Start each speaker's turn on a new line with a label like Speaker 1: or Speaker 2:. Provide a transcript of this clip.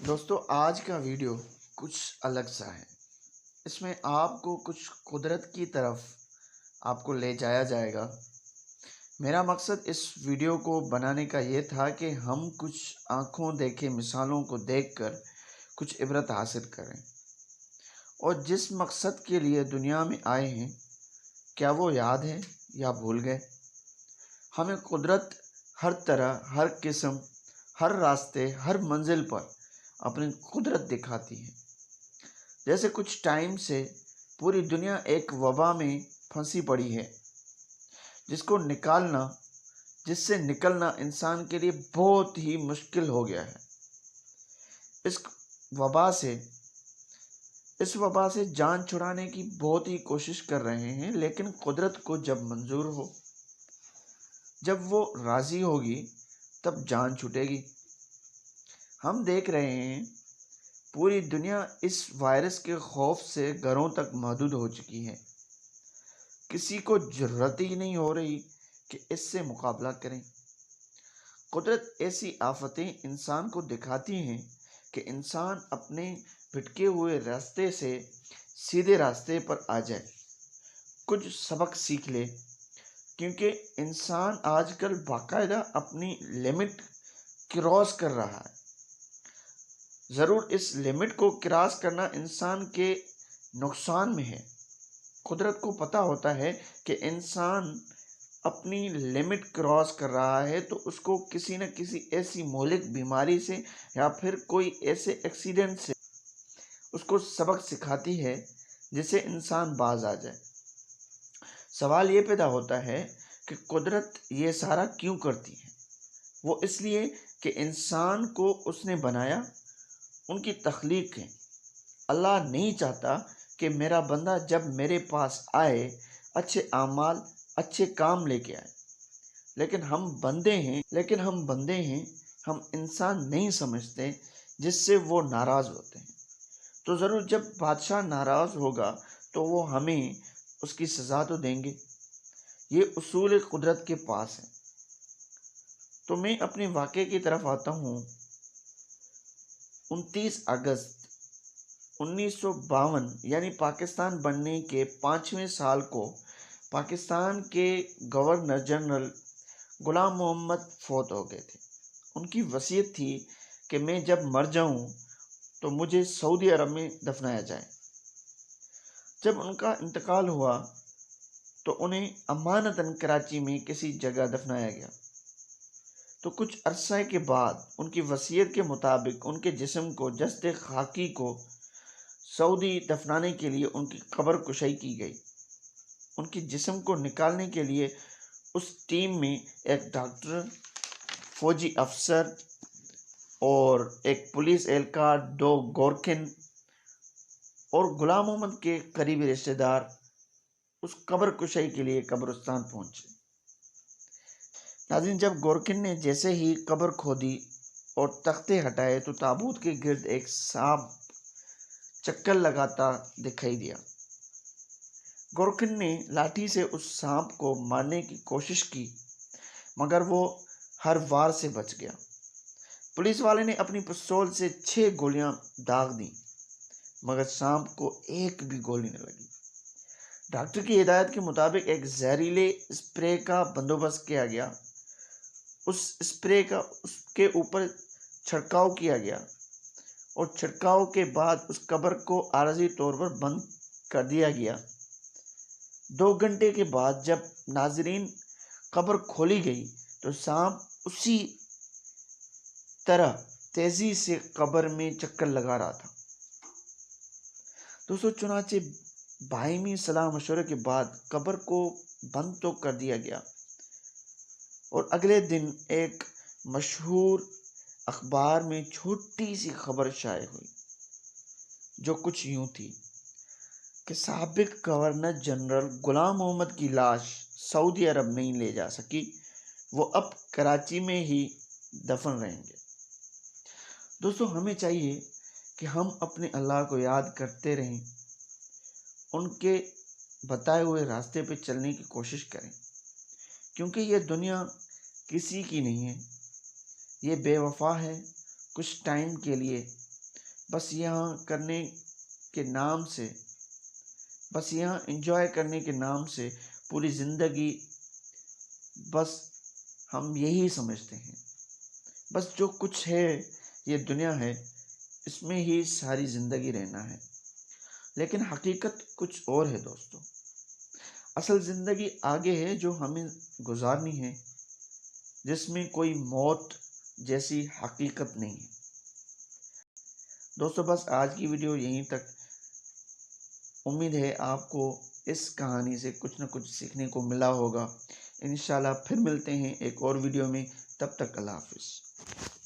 Speaker 1: दोस्तों आज का वीडियो कुछ अलग सा है। इसमें आपको कुछ कुदरत की तरफ आपको ले जाया जाएगा। मेरा मकसद इस वीडियो को बनाने का ये था कि हम कुछ आँखों देखे मिसालों को देखकर कुछ इबरत हासिल करें और जिस मकसद के लिए दुनिया में आए हैं, क्या वो याद है या भूल गए। हमें कुदरत हर तरह, हर किस्म, हर रास्ते, हर मंजिल पर अपनी कुदरत दिखाती है। जैसे कुछ टाइम से पूरी दुनिया एक वबा में फंसी पड़ी है, जिसको निकालना, जिससे निकलना इंसान के लिए बहुत ही मुश्किल हो गया है। इस वबा से इस वबा से जान छुड़ाने की बहुत ही कोशिश कर रहे हैं, लेकिन कुदरत को जब मंजूर हो, जब वो राज़ी होगी, तब जान छूटेगी। हम देख रहे हैं पूरी दुनिया इस वायरस के खौफ से घरों तक महदूद हो चुकी है। किसी को ज़रूरत ही नहीं हो रही कि इससे मुकाबला करें। कुदरत ऐसी आफतें इंसान को दिखाती हैं कि इंसान अपने भटके हुए रास्ते से सीधे रास्ते पर आ जाए, कुछ सबक सीख ले, क्योंकि इंसान आजकल बाकायदा अपनी लिमिट क्रॉस कर रहा है। ज़रूर इस लिमिट को क्रॉस करना इंसान के नुकसान में है। कुदरत को पता होता है कि इंसान अपनी लिमिट क्रॉस कर रहा है, तो उसको किसी न किसी ऐसी मौलिक बीमारी से या फिर कोई ऐसे एक्सीडेंट से उसको सबक सिखाती है जिससे इंसान बाज आ जाए। सवाल ये पैदा होता है कि कुदरत ये सारा क्यों करती है। वो इसलिए कि इंसान को उसने बनाया, उनकी तख्लीक है। अल्लाह नहीं चाहता कि मेरा बंदा जब मेरे पास आए अच्छे आमाल, अच्छे काम लेके आए, लेकिन हम बंदे हैं, हम इंसान नहीं समझते, जिससे वो नाराज़ होते हैं। तो ज़रूर जब बादशाह नाराज़ होगा तो वो हमें उसकी सज़ा तो देंगे। ये उसूल कुदरत के पास है। तो मैं अपने वाक़े की तरफ आता हूँ। 29 अगस्त 1952 यानी पाकिस्तान बनने के 5वें साल को पाकिस्तान के गवर्नर जनरल गुलाम मोहम्मद फौत हो गए थे। उनकी वसीयत थी कि मैं जब मर जाऊं तो मुझे सऊदी अरब में दफनाया जाए। जब उनका इंतकाल हुआ तो उन्हें अमानतन कराची में किसी जगह दफनाया गया। तो कुछ अरसे के बाद उनकी वसीयत के मुताबिक उनके जिस्म को जस्ते खाकी को सऊदी दफनाने के लिए उनकी कब्र कुशाई की गई। उनके जिस्म को निकालने के लिए उस टीम में एक डॉक्टर, फौजी अफसर और एक पुलिस एहलकार, 2 गोरखिन और गुलाम मोहम्मद के करीबी रिश्तेदार उस कब्र कुशाई के लिए कब्रिस्तान पहुंचे। नाज़रीन, जब गोरखिन ने जैसे ही कब्र खोदी और तख्ते हटाए तो ताबूत के गिर्द एक सांप चक्कर लगाता दिखाई दिया। गोरखिन ने लाठी से उस सांप को मारने की कोशिश की, मगर वो हर वार से बच गया। पुलिस वाले ने अपनी पिस्तौल से 6 गोलियां दाग दी, मगर सांप को एक भी गोली न लगी। डॉक्टर की हिदायत के मुताबिक एक जहरीले स्प्रे का बंदोबस्त किया गया। उस स्प्रे का उसके ऊपर छिड़काव किया गया और छिड़काव के बाद उस कब्र को आरजी तौर पर बंद कर दिया गया। 2 घंटे के बाद जब नाजरीन कब्र खोली गई तो सांप उसी तरह तेजी से कब्र में चक्कर लगा रहा था। दोस्तों, चुनाचे बाहिमी सलाह मशवरे के बाद कब्र को बंद तो कर दिया गया और अगले दिन एक मशहूर अखबार में छोटी सी खबर शाये हुई, जो कुछ यूं थी कि साबिक गवर्नर जनरल गुलाम मोहम्मद की लाश सऊदी अरब नहीं ले जा सकी, वो अब कराची में ही दफन रहेंगे। दोस्तों, हमें चाहिए कि हम अपने अल्लाह को याद करते रहें, उनके बताए हुए रास्ते पे चलने की कोशिश करें, क्योंकि ये दुनिया किसी की नहीं है, ये बेवफा है। कुछ टाइम के लिए बस यहाँ करने के नाम से, बस यहाँ एंजॉय करने के नाम से पूरी ज़िंदगी बस हम यही समझते हैं। बस जो कुछ है, ये दुनिया है, इसमें ही सारी ज़िंदगी रहना है। लेकिन हकीकत कुछ और है दोस्तों। असल ज़िंदगी आगे है जो हमें गुजारनी है, जिसमें कोई मौत जैसी हकीकत नहीं है। दोस्तों बस आज की वीडियो यहीं तक। उम्मीद है आपको इस कहानी से कुछ न कुछ सीखने को मिला होगा। इंशाल्लाह फिर मिलते हैं एक और वीडियो में। तब तक अल्लाह हाफ़िज़।